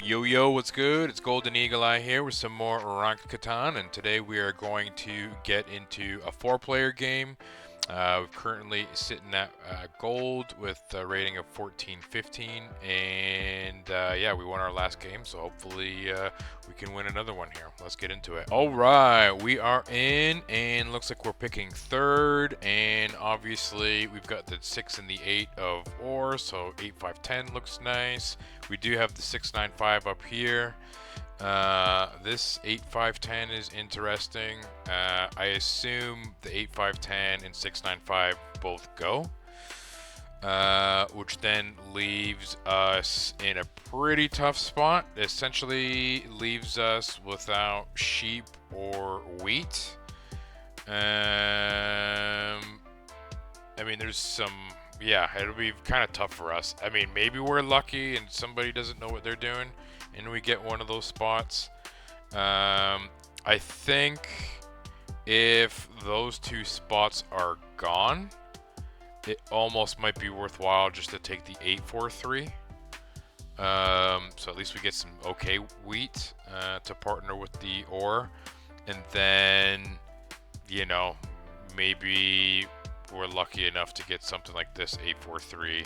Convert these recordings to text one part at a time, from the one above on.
Yo yo, what's good? It's Golden Eagle Eye here with some more ranked Catan, and today we are going to get into a four-player game. We're currently sitting at gold with a rating of 14-15, and yeah, we won our last game, so hopefully we can win another one here. Let's get into it. All right, we are in, and looks like we're picking third, and obviously we've got the 6 and the 8 of ore, so 8, 5, 10 looks nice. We do have the 6, 9, 5 up here. This 8, 5, 10 is interesting. I assume the 8, 5, 10 and 6, 9, 5 both go. Which then leaves us in a pretty tough spot. Essentially leaves us without sheep or wheat. I mean, there's some... Yeah, it'll be kind of tough for us. I mean, maybe we're lucky and somebody doesn't know what they're doing and we get one of those spots. I think if those two spots are gone, it almost might be worthwhile just to take the 843. So at least we get some okay wheat to partner with the ore. And then, you know, maybe we're lucky enough to get something like this 843.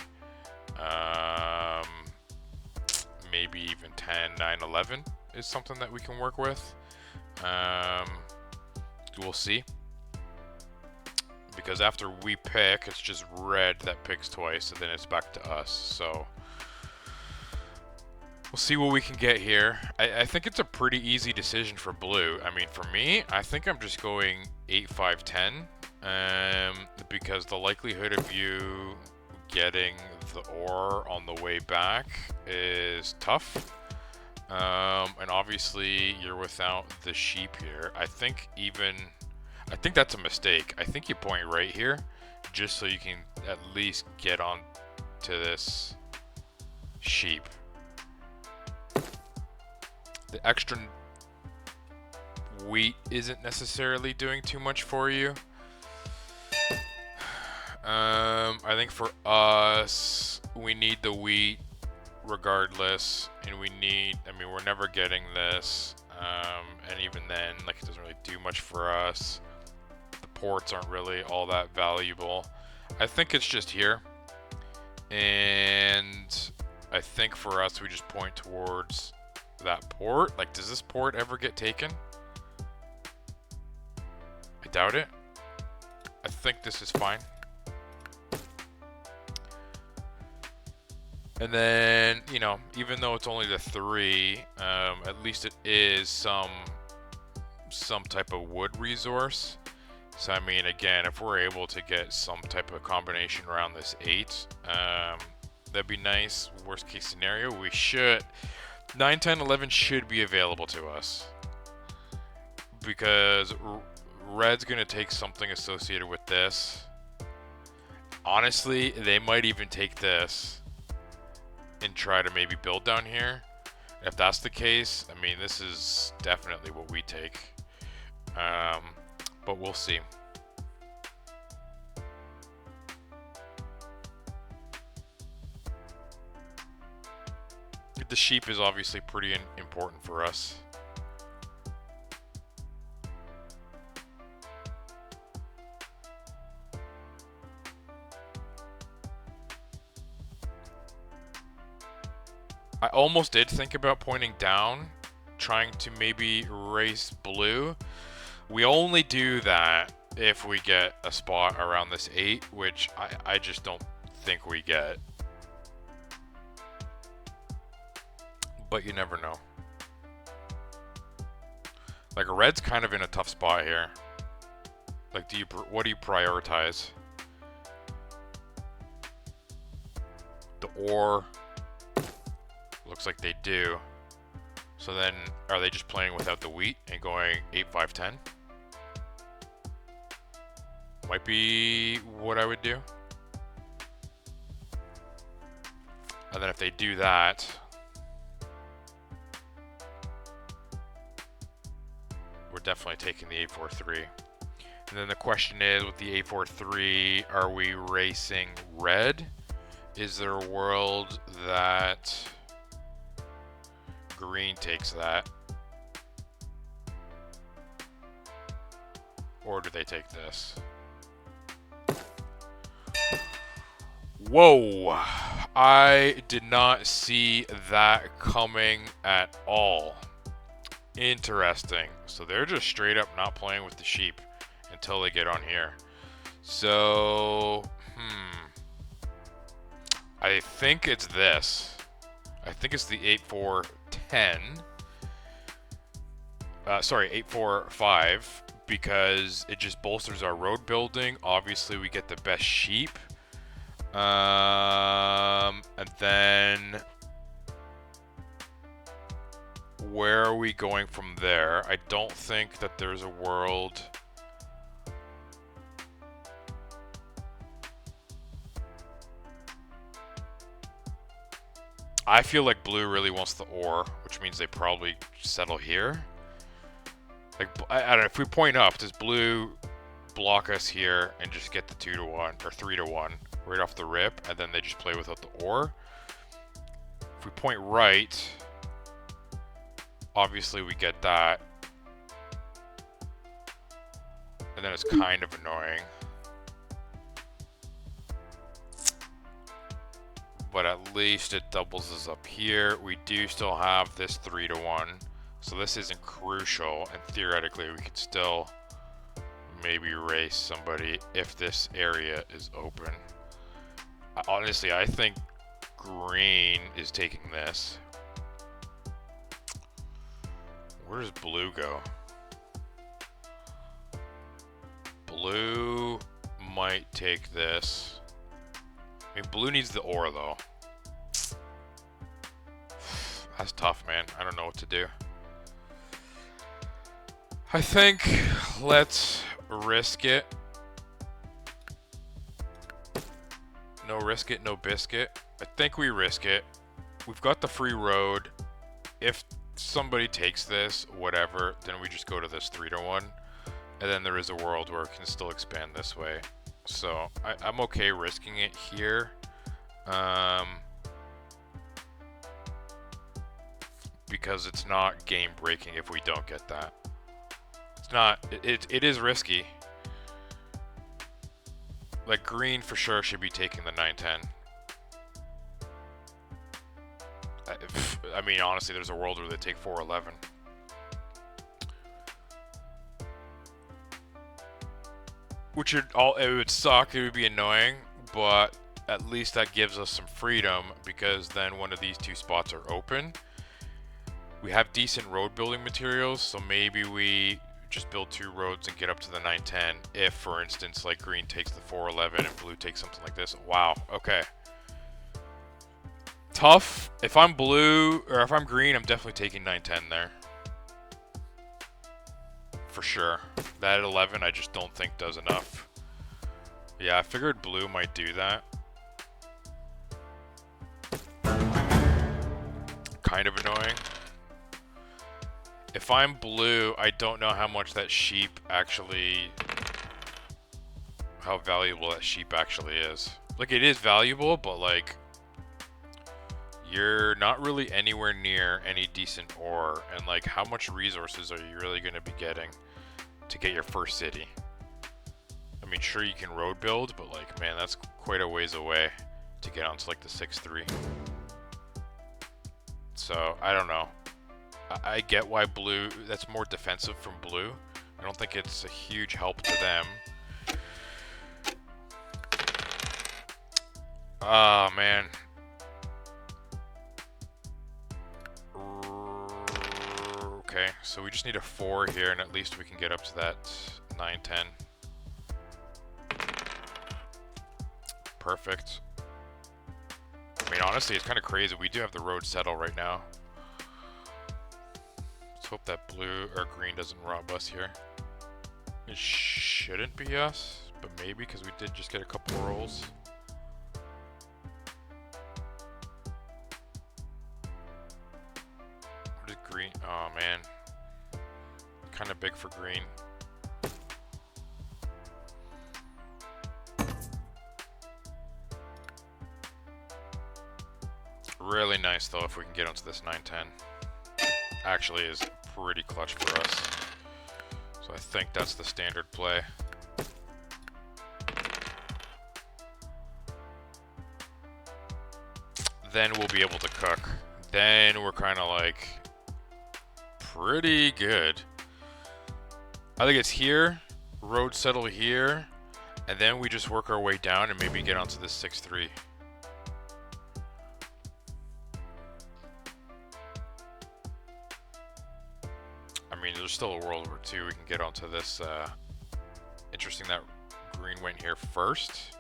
Maybe even 10, 9, 11 is something that we can work with. We'll see. Because after we pick, it's just red that picks twice, and then it's back to us. So we'll see what we can get here. I think it's a pretty easy decision for blue. I mean, for me, I think I'm just going 8, 5, 10. Because the likelihood of you getting the ore on the way back is tough. And obviously you're without the sheep here. I think that's a mistake. I think you point right here just so you can at least get on to this sheep. The extra wheat isn't necessarily doing too much for you. I think for us, we need the wheat regardless, and I mean, we're never getting this, and even then, like, it doesn't really do much for us. The ports aren't really all that valuable. I think it's just here, and I think for us, we just point towards that port. Like, does this port ever get taken? I doubt it. I think this is fine. And then, you know, even though it's only the 3, at least it is some type of wood resource. So, I mean, again, if we're able to get some type of combination around this 8, that'd be nice. Worst case scenario, we should... 9, 10, 11 should be available to us. Because red's going to take something associated with this. Honestly, they might even take this and try to maybe build down here. If that's the case, I mean, this is definitely what we take. But we'll see. The sheep is obviously pretty important for us. I almost did think about pointing down, trying to maybe race blue. We only do that if we get a spot around this 8, which I just don't think we get. But you never know. Like, red's kind of in a tough spot here. Like, what do you prioritize? The ore... Looks like they do. So then, are they just playing without the wheat and going 8, 5, 10? Might be what I would do. And then if they do that, we're definitely taking the 843. And then the question is, with the 843, are we racing red? Is there a world that green takes that. Or do they take this? Whoa! I did not see that coming at all. Interesting. So they're just straight up not playing with the sheep until they get on here. So, I think it's this. I think it's the 8-4-10. Sorry, 8-4-5, because it just bolsters our road building. Obviously, we get the best sheep. And then where are we going from there? I don't think that there's a world. I feel like blue really wants the ore, which means they probably settle here. Like, I don't know, if we point up, does blue block us here and just get the 2-1 or 3-1 right off the rip, and then they just play without the ore? If we point right, obviously we get that, and then it's kind of annoying. But at least it doubles us up here. We do still have this 3-1, so this isn't crucial, and theoretically we could still maybe race somebody if this area is open. Honestly, I think green is taking this. Where does blue go? Blue might take this. I mean, blue needs the ore, though. That's tough, man. I don't know what to do. I think let's risk it. No risk it, no biscuit. I think we risk it. We've got the free road. If somebody takes this, whatever, then we just go to this 3-1. And then there is a world where it can still expand this way. So I'm okay risking it here. Because it's not game breaking if we don't get that. It's not, it is risky. Like, green for sure should be taking the 9-10. I mean, honestly, there's a world where they take 4-11. Which it would suck, it would be annoying, but at least that gives us some freedom, because then one of these two spots are open. We have decent road building materials, so maybe we just build 2 roads and get up to the 9-10 if, for instance, like green takes the 4-11 and blue takes something like this. Wow, okay. Tough. If I'm blue, or if I'm green, I'm definitely taking 9-10 there. For sure. That 11 I just don't think does enough. Yeah, I figured blue might do that. Kind of annoying. If I'm blue, I don't know how much that sheep actually... how valuable that sheep actually is. Like, it is valuable, but like... you're not really anywhere near any decent ore, and like, how much resources are you really going to be getting to get your first city? I mean, sure, you can road build, but like, man, that's quite a ways away to get onto like the 6-3. So, I don't know. I get why blue, that's more defensive from blue. I don't think it's a huge help to them. Oh, man. Okay, so we just need a 4 here, and at least we can get up to that 9-10. Perfect. I mean, honestly, it's kind of crazy. We do have the road settle right now. Let's hope that blue or green doesn't rob us here. It shouldn't be us, but maybe, because we did just get a couple of rolls. What is green? Oh, man. Kind of big for green. Really nice, though, if we can get onto this 9-10. actually is pretty clutch for us. So I think that's the standard play. Then we'll be able to cook. Then we're kind of like pretty good. I think it's here, road settle here, and then we just work our way down and maybe get onto this 6-3. I mean, there's still a world where two we can get onto this. Interesting that green went here first.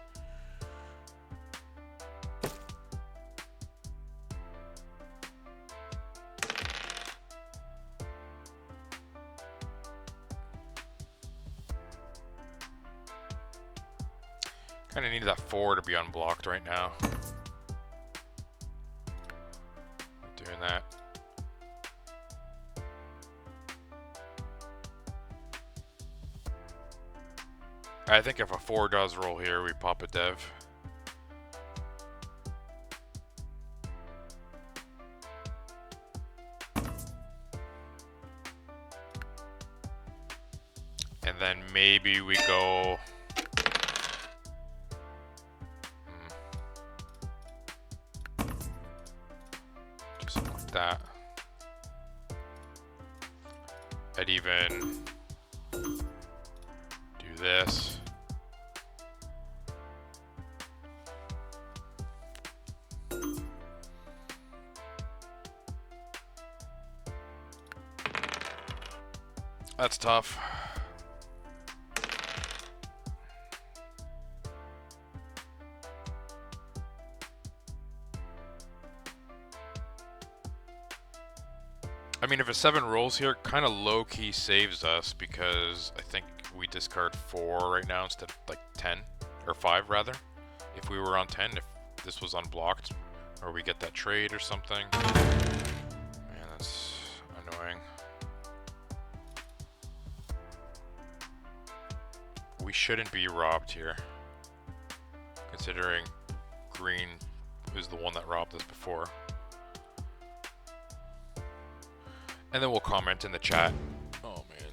Kind of need that 4 to be unblocked right now. Doing that. I think if a 4 does roll here, we pop a dev. And then maybe we go... do something like that. I'd even do this. That's tough. I mean, if a 7 rolls here, kind of low-key saves us because I think we discard 4 right now instead of like 10 or 5 rather. If we were on 10, if this was unblocked, or we get that trade or something. Man, that's annoying. We shouldn't be robbed here, considering green is the one that robbed us before. And then we'll comment in the chat. Oh man.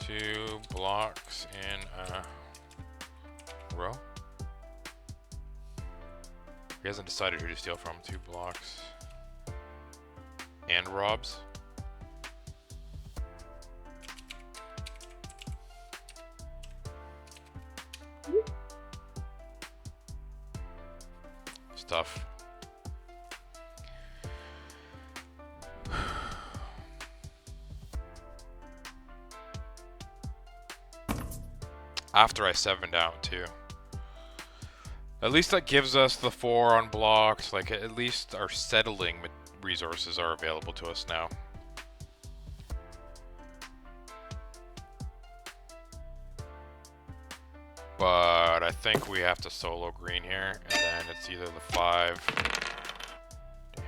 2 blocks in a row. He hasn't decided who to steal from. 2 blocks. And robs. Stuff. After I 7 down too. At least that gives us the 4 unblocked. Like at least our settling resources are available to us now. But I think we have to solo green here, and then it's either the 5. Damn.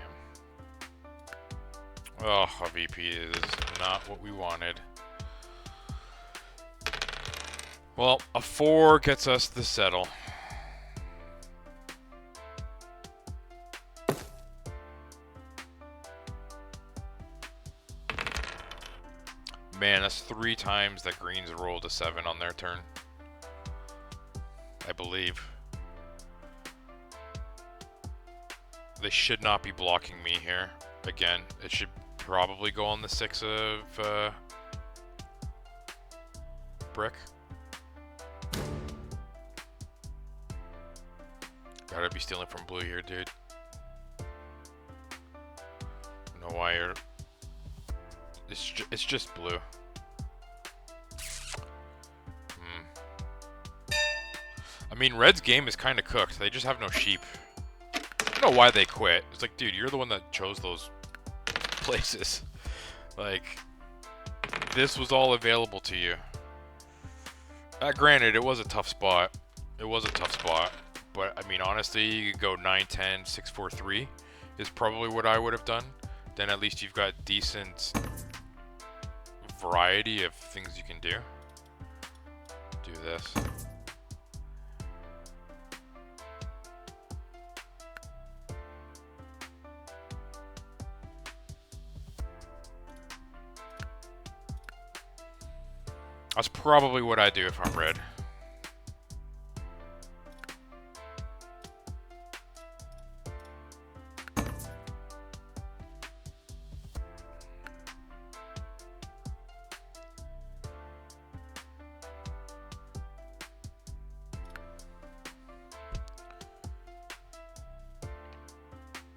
Oh, a VP is not what we wanted. Well, a 4 gets us the settle. Man, that's 3 times that greens rolled a 7 on their turn. I believe. They should not be blocking me here. Again, it should probably go on the 6 of brick. Gotta be stealing from blue here, dude. No wire. It's just blue. I mean, red's game is kind of cooked. They just have no sheep. I don't know why they quit. It's like, dude, you're the one that chose those places. Like, this was all available to you. Granted, it was a tough spot. It was a tough spot. But, I mean, honestly, you could go 9-10, 6-4-3 is probably what I would have done. Then at least you've got decent variety of things you can do. Do this. That's probably what I do if I'm red.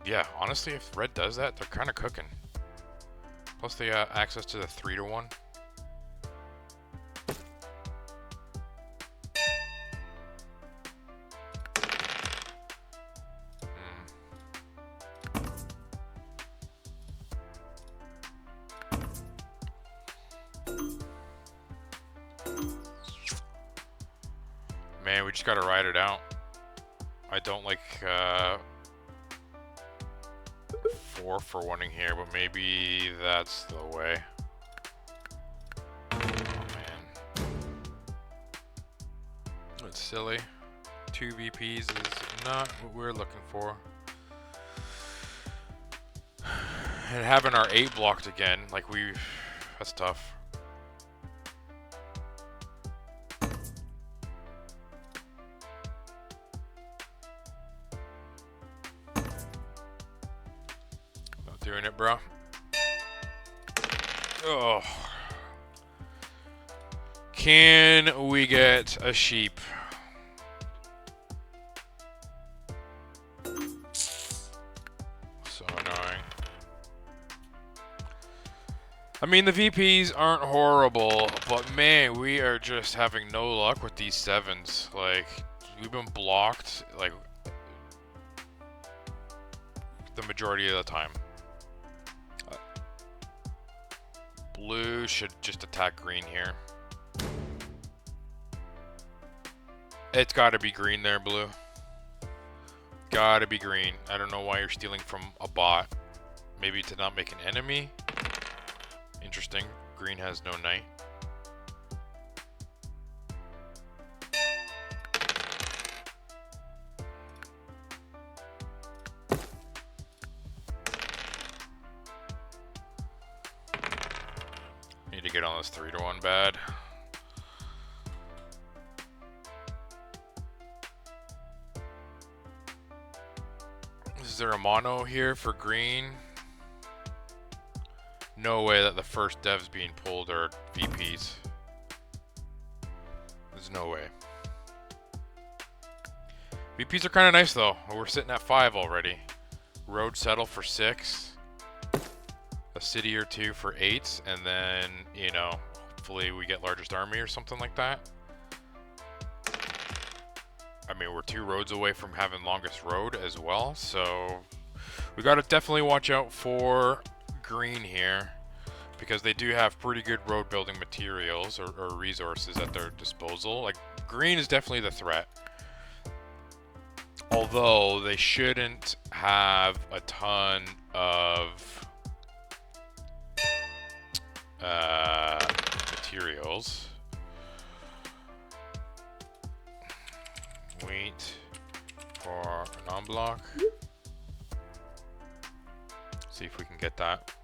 Yeah, honestly, if red does that, they're kind of cooking. Plus, they got access to the 3-to-1. Man, we just gotta ride it out. I don't like 4 for winning here, but maybe that's the way. Oh man, that's silly. 2 VPs is not what we're looking for. And having our 8 blocked again, like that's tough. Not doing it, bro. Oh. Can we get a sheep? So annoying. I mean, the VPs aren't horrible, but man, we are just having no luck with these 7s. Like, we've been blocked, like, the majority of the time. Blue should just attack green here. It's gotta be green there, blue. Gotta be green. I don't know why you're stealing from a bot. Maybe to not make an enemy. Interesting. Green has no knight. Need to get on this 3-to-1 bad. Is there a mono here for green? No way that the first devs being pulled are VPs. There's no way. VPs are kind of nice though. We're sitting at 5 already. Road settle for 6. A city or 2 for 8s. And then, you know, hopefully we get largest army or something like that. I mean, we're 2 roads away from having longest road as well. So we got to definitely watch out for green here, because they do have pretty good road building materials or resources at their disposal. Like, green is definitely the threat, although they shouldn't have a ton of materials. Wait for an on-block. See if we can get that.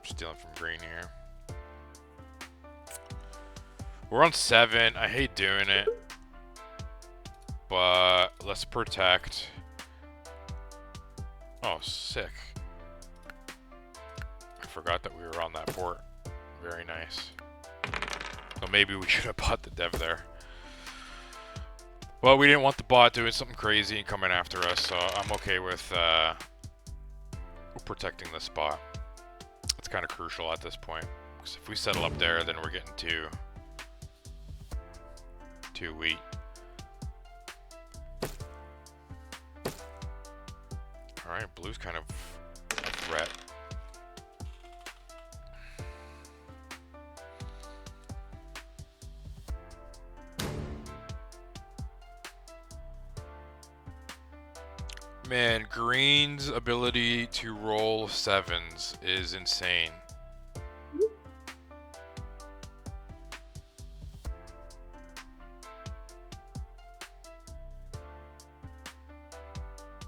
Stealing from green here. We're on 7. I hate doing it, but let's protect. Oh, sick. I forgot that we were on that port. Very nice. So maybe we should have bought the dev there. Well, we didn't want the bot doing something crazy and coming after us, so I'm okay with protecting the spot. It's kind of crucial at this point, because if we settle up there, then we're getting too weak. Alright, blue's kind of a threat. Man, green's ability to roll 7s is insane.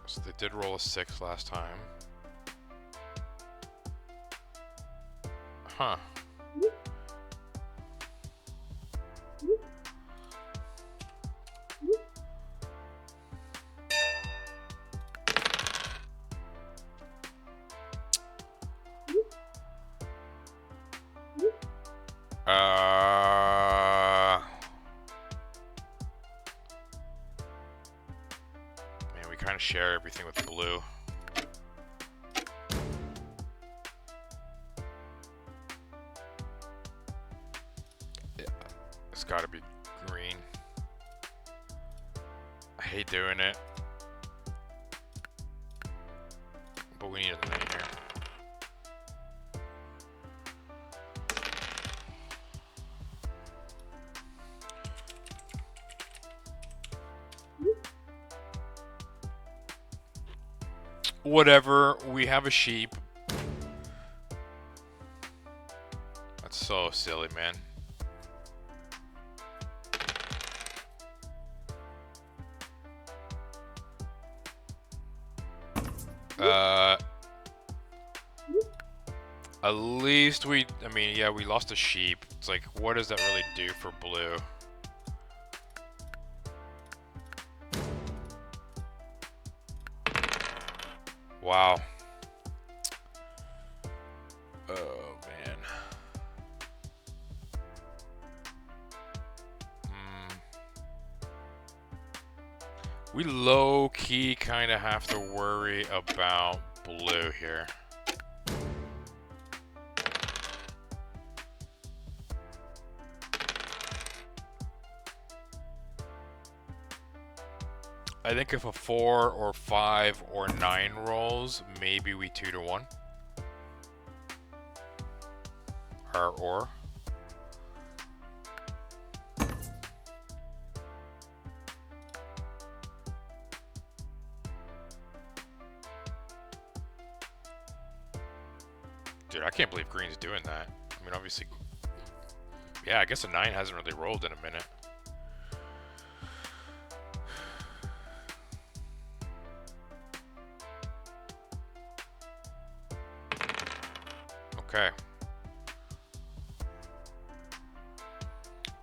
So they did roll a 6 last time. Huh. Man, we kind of share everything with blue. Yeah, it's got to be green. I hate doing it, but we need a lane here. Whatever, we have a sheep. That's so silly, man. At least we, I mean, yeah, we lost a sheep. It's like, what does that really do for blue? Wow. Oh, man. We low-key kind of have to worry about blue here. I think if a 4 or 5 or 9 rolls, maybe we 2-1. Or. Dude, I can't believe green's doing that. I mean, obviously, yeah, I guess a 9 hasn't really rolled in a minute. Okay.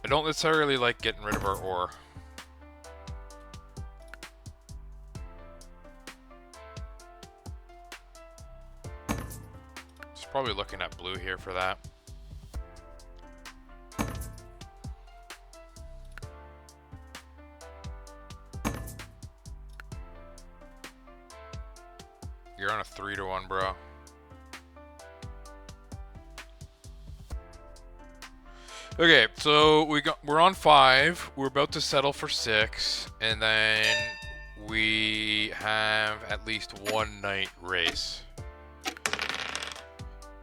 I don't necessarily like getting rid of our ore. Just probably looking at blue here for that. You're on a 3-1, bro. Okay, so we're on 5. We're about to settle for 6, and then we have at least one night race.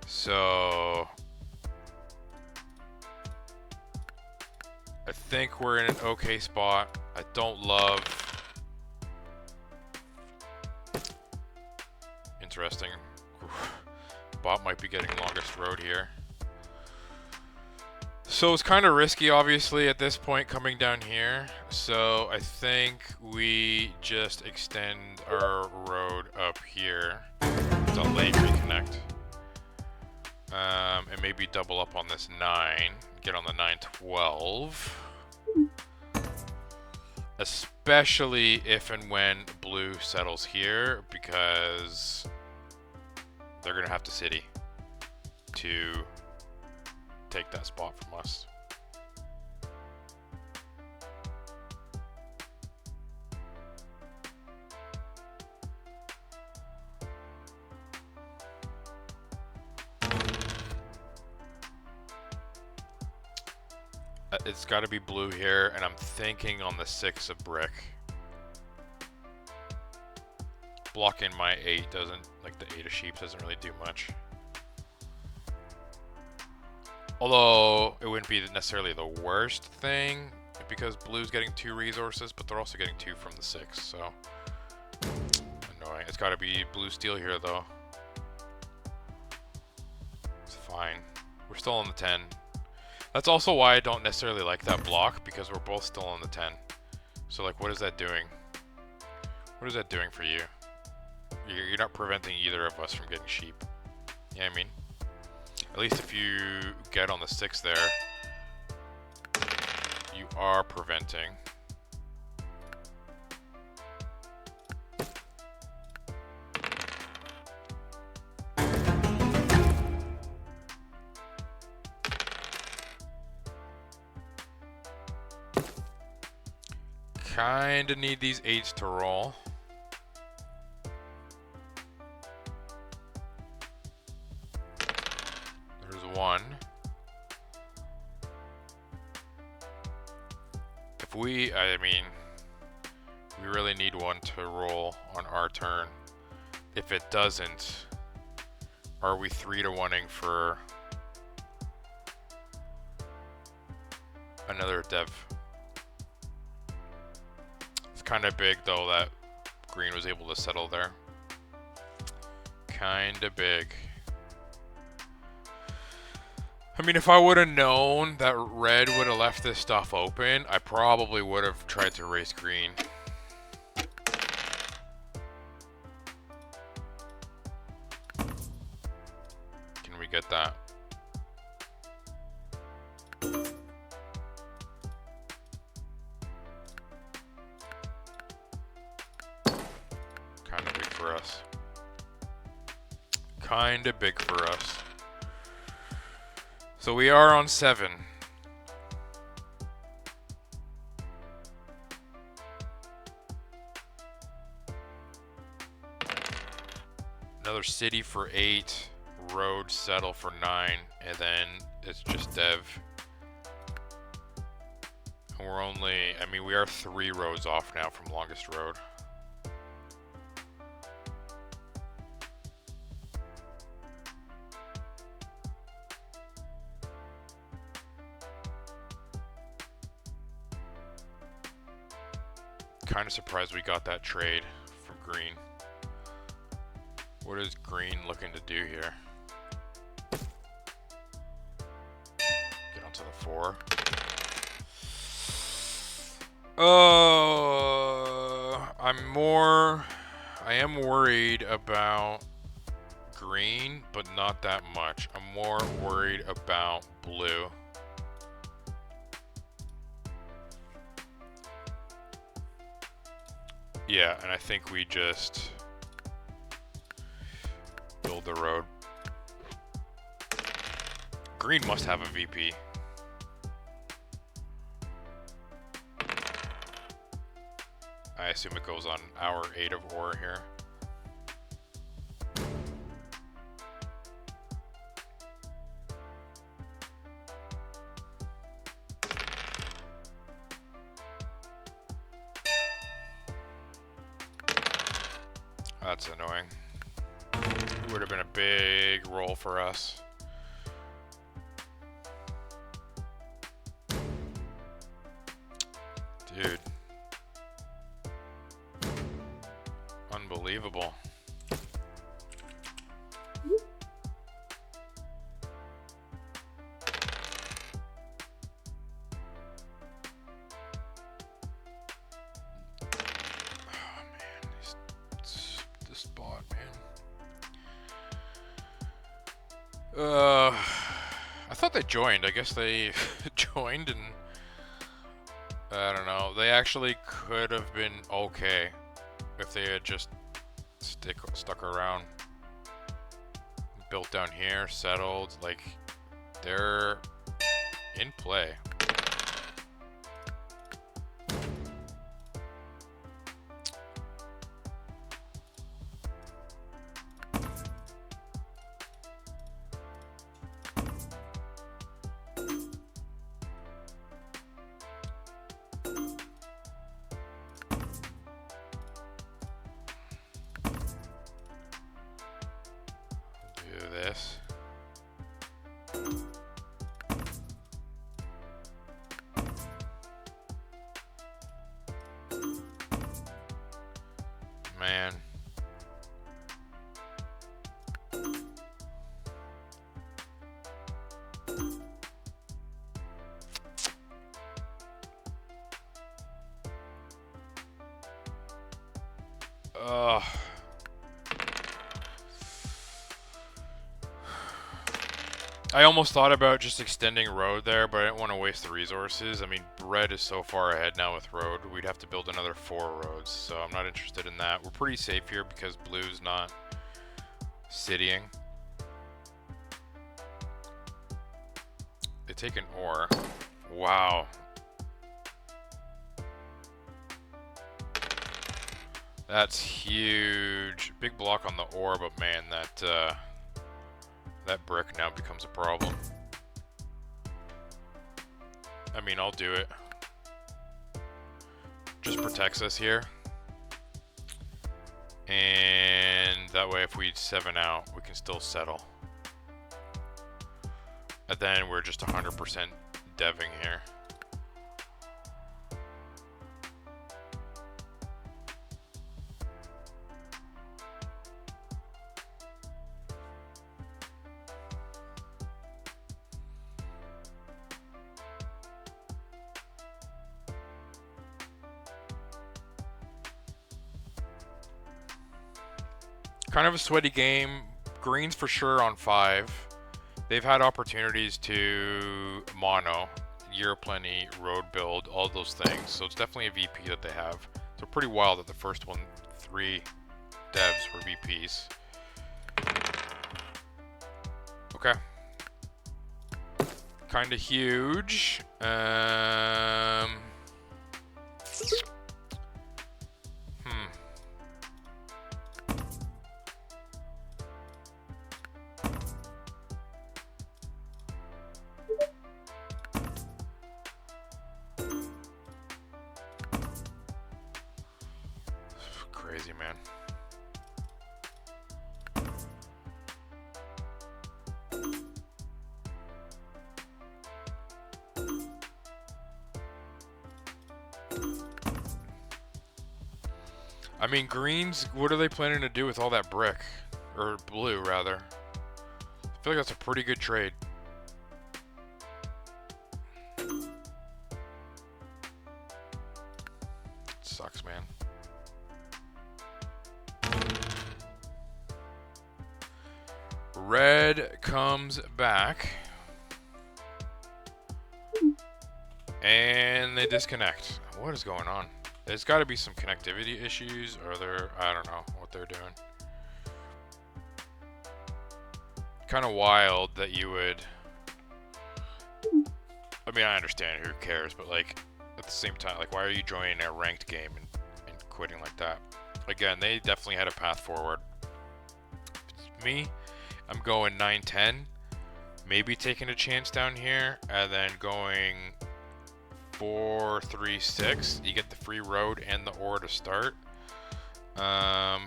So I think we're in an okay spot. I don't love. Interesting. Bot might be getting longest road here. So it's kind of risky, obviously, at this point coming down here. So I think we just extend our road up here. It's a lane reconnect. And maybe double up on this 9. Get on the 9-12. Especially if and when blue settles here, because they're going to have to city to take that spot from us. It's got to be blue here, and I'm thinking on the 6 of brick. Blocking my 8 doesn't, like the 8 of sheep doesn't really do much. Although, it wouldn't be necessarily the worst thing, because blue's getting 2 resources, but they're also getting 2 from the 6, so annoying. It's got to be blue steel here, though. It's fine. We're still on the 10. That's also why I don't necessarily like that block, because we're both still on the 10. So, like, what is that doing? What is that doing for you? You're not preventing either of us from getting sheep. Yeah, I mean, At least if you get on the 6 there, you are preventing. Kinda need these 8s to roll. There's 1. If we, I mean, we really need 1 to roll on our turn. If it doesn't, are we 3-to-1ing for another dev? It's kind of big though that green was able to settle there. Kind of big. I mean, if I would have known that red would have left this stuff open, I probably would have tried to race green. Can we get that? Kind of big for us. Kind of big for us. So we are on 7. Another city for 8. Road settle for 9. And then it's just dev. And we're only, I mean, we are 3 roads off now from longest road. Kind of surprised we got that trade from green. What is green looking to do here? Get onto the 4. I am worried about green, but not that much. I'm more worried about blue. Yeah, and I think we just build the road. Green must have a VP. I assume it goes on hour 8 of ore here. That's annoying. It would have been a big roll for us. Dude. Unbelievable. I thought they joined. I guess they joined and I don't know. They actually could have been okay if they had just stuck around. Built down here, settled. Like, they're in play. This. Man. Ugh. I almost thought about just extending road there, but I didn't want to waste the resources. I mean, red is so far ahead now with road. We'd have to build another 4 roads, so I'm not interested in that. We're pretty safe here because blue's not citying. They take an ore. Wow. That's huge. Big block on the ore, but man, that brick now becomes a problem. I mean, I'll do it. Just protects us here. And that way, if we 7 out, we can still settle. And then we're just 100% deving here. Kind of a sweaty game. Green's for sure on 5. They've had opportunities to mono, year plenty, road build, all those things. So it's definitely a VP that they have. So pretty wild that the first 3 devs were VPs. Okay. Kind of huge. Crazy, man. I mean, greens, what are they planning to do with all that brick? Or blue, rather. I feel like that's a pretty good trade. Sucks, man. Red comes back. And they disconnect. What is going on? There's got to be some connectivity issues, or I don't know what they're doing. Kind of wild that you would... I mean, I understand, who cares, but like, at the same time, like, why are you joining a ranked game and quitting like that? Again, they definitely had a path forward. Me, I'm going 9-10, maybe taking a chance down here, and then going 4-3-6. You get the free road and the ore to start. I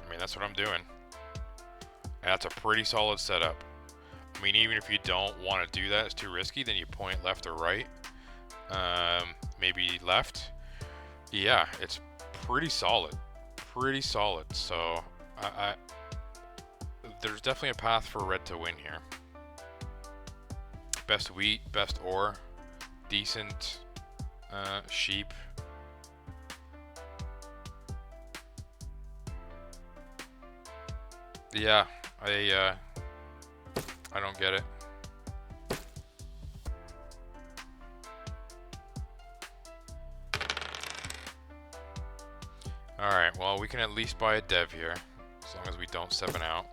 mean, that's what I'm doing. And that's a pretty solid setup. I mean, even if you don't want to do that, it's too risky, then you point left or right. Maybe left. Yeah, it's pretty solid. Pretty solid. So, there's definitely a path for red to win here. Best wheat, best ore, decent sheep. Yeah, I don't get it. Alright, well, we can at least buy a dev here, as long as we don't 7 out.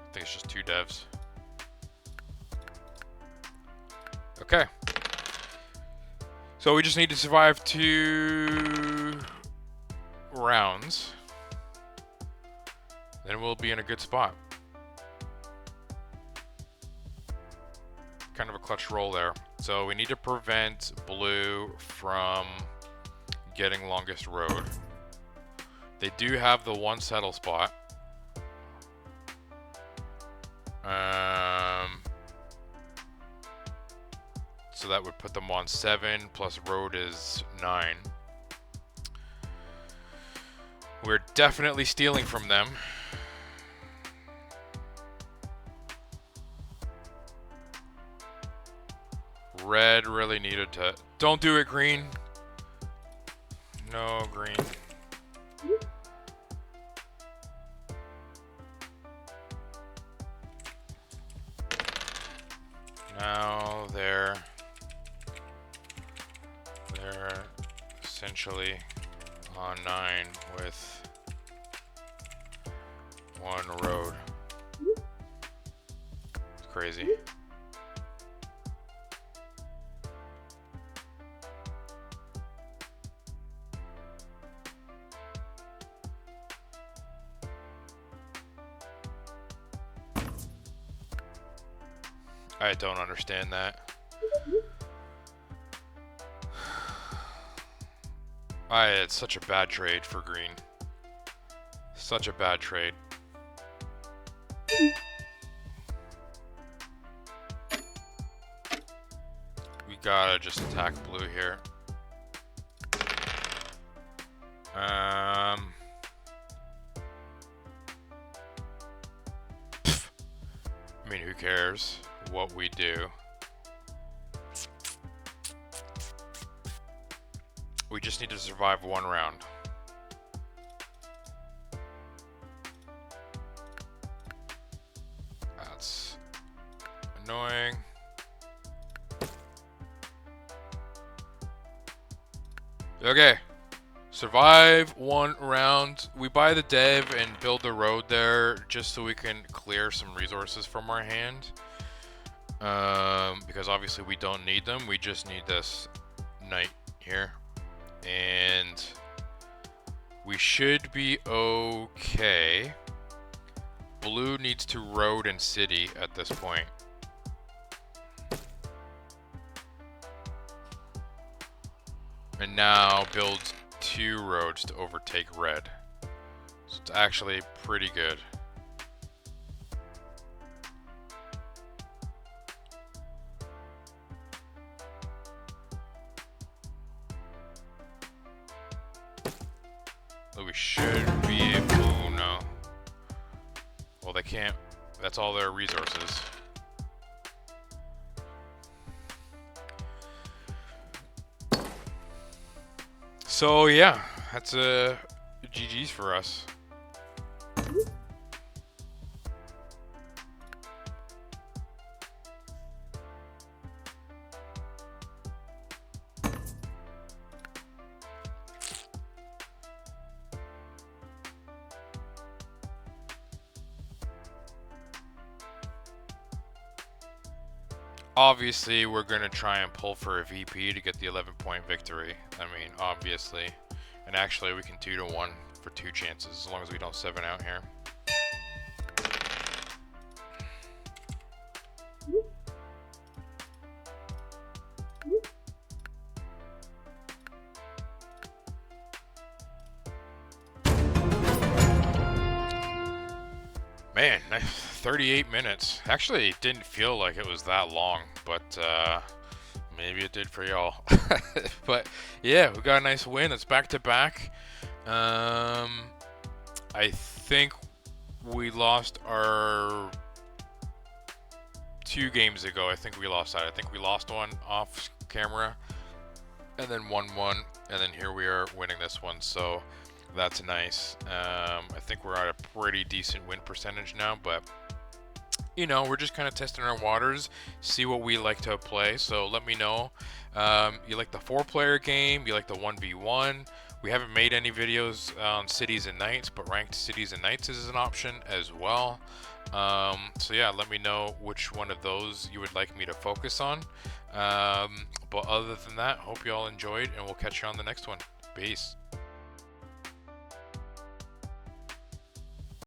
I think it's just 2 devs. Okay. So we just need to survive 2 rounds. Then we'll be in a good spot. Kind of a clutch roll there. So we need to prevent blue from getting longest road. They do have the 1 settle spot. So that would put them on 7, plus road is 9. We're definitely stealing from them. Red really needed to... Don't do it, green. No, green. Now they're essentially on 9 with one road. It's crazy. I don't understand that. It's such a bad trade for green. Such a bad trade. We gotta just attack blue here. I mean, who cares what we do? We just need to survive one round. That's annoying. Okay. Survive one round. We buy the dev and build the road there just so we can clear some resources from our hand. Because obviously we don't need them. We just need this knight here. And we should be okay. Blue needs to road and city at this point. And now builds 2 roads to overtake red. So it's actually pretty good. We should be able... Oh, no. Well, they can't... That's all their resources. So, yeah. That's GG's for us. Obviously, we're going to try and pull for a VP to get the 11-point victory. I mean, obviously. And actually, we can 2-1 for 2 chances, as long as we don't 7 out here. Man, 38 minutes. Actually, it didn't feel like it was that long, but maybe it did for y'all. But yeah, we got a nice win. It's back-to-back. I think we lost our 2 games ago. I think we lost that. I think we lost one off camera and then won one, and then here we are winning this one. So that's nice. I think we're at a pretty decent win percentage now, but you know, we're just kind of testing our waters, see what we like to play. So let me know. You like the 4-player game? You like the 1v1? We haven't made any videos on cities and knights, but ranked cities and knights is an option as well. So yeah, let me know which one of those you would like me to focus on. But other than that, hope you all enjoyed, and we'll catch you on the next one. Peace.